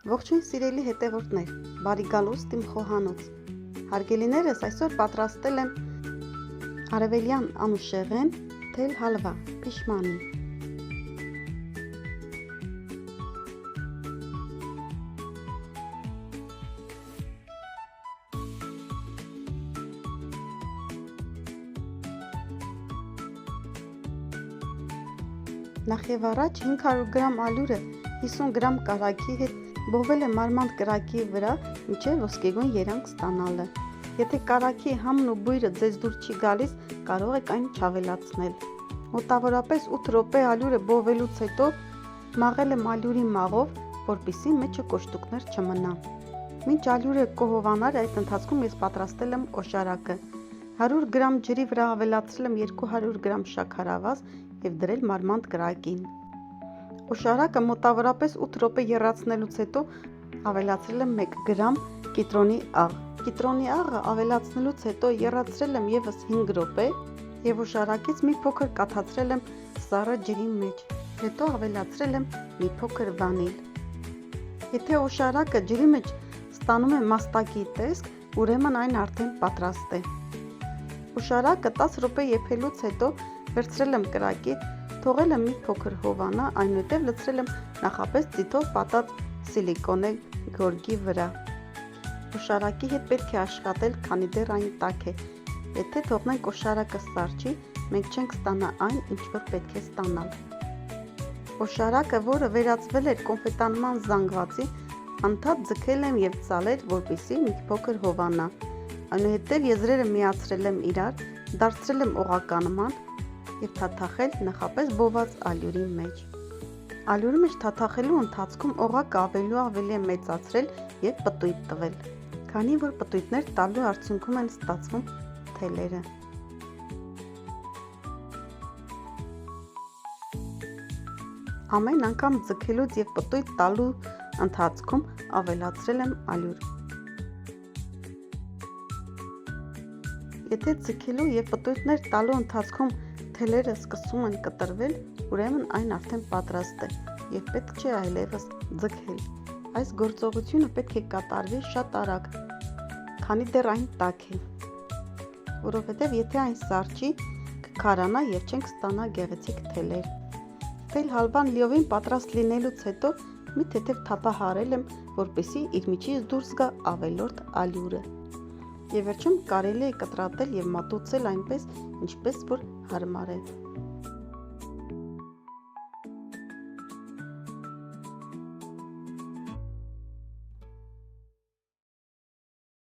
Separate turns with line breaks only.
Ողջույն սիրելի հետևորդներ, բարի գալուստ իմ խոհանոց։ Հարգելիներս, այսօր պատրաստել եմ արևելյան անուշեղեն թել հալվա, փիշմանի։ Նախ եւ առաջ 500 գրամ ալյուրը 50 գրամ կարագի հետ բովել եմ մարմանդ կրակի վրա մինչև ոսկեգույն երանգ ստանալը։ Եթե կարագի համն ու բույրը ձեզ դուր չի գալիս, կարող եք այն չավելացնել։ Մոտավորապես 8 րոպե ալյուրը բովելուց հետո մաղել եմ ալյուրի մաղով, որպեսզի մեջը կոշտուկներ չմնա։ Մինչ ալյուրը կոհովանար, այդ ընթացքում ես պատրաստել եմ օշարակը։ 100 գրամ ջրի վրա ավելացրել եմ 200 գրամ շաքարավազ և դրել մարմանդ կրակին։ Օշարակը մոտավորապես 8 րոպե եռացնելուց հետո ավելացրել եմ 1 գրամ կիտրոնի աղ։ Կիտրոնի աղը ավելացնելուց հետո եռացրել եմ ևս 5 րոպե և օշարակից մի փոքր կաթացրել եմ սառը ջրի մեջ։ Հետո ավելացրել եմ մի փոքր վանիլ։ Եթե օշարակը ջրի մեջ ստանում է մաստակի տեսք, ուրեմն այն արդեն պատրաստ է։ Օշարակը 10 րոպե եփելուց հետո վերցրել եմ կրակի, թողել եմ մի փոքր հովանա, այնուհետև լցրել եմ նախապես ձիթով պատած սիլիկոնե գորգի վրա։ Օշարակի հետ պետք է աշխատել, քանի դեռ այն տաք է։ Եթե թողնենք օշարակը սառչի, մենք չենք ստանա այն, ինչ որ պետք է ստանալ։ Օշարակը, որը վերածվել էր կոնֆետանման զանգվածի, անդադ ձգել եմ և ծալել, որպեսզի մի փոքր հովանա։ Այնուհետև եզրերը միացրել եմ իրար, դարձրել եմ օղականման և թաթախել նախապես բոված ալյուրի մեջ։ Ալյուրի մեջ թաթախելու ընթացքում օղակը ավելի եմ մեծացրել և պտույտ տվել, քանի որ պտույտներ տալու արդյունքում են ստացվում թելերը։ Ամեն անգամ ձգելուց և պտույտ տալու ընթացքում ավելացրել եմ ալյուր։ Եթե ձգելու և պտույտներ տալու ընթացքում թելերը սկսում են կտրվել, ուրեմն այն արդեն պատրաստ է և պետք չէ այլևս ձգել։ Այս գործողությունը պետք է կատարվի շատ արագ, քանի դեռ այն տաք է, որովհետև եթե այն սառչի, կքարանա և չենք ստանա գեղեցիկ թելեր։ Թել հալվան լիովին պատրաստ լինելուց հետո մի թեթև թափահարել եմ, որպեսզի իր միջից դուրս գա ավելորդ ալյուրը։ Եվ վերջում կարելի է կտրատել և մատուցել այնպես, ինչպես որ հարմար է։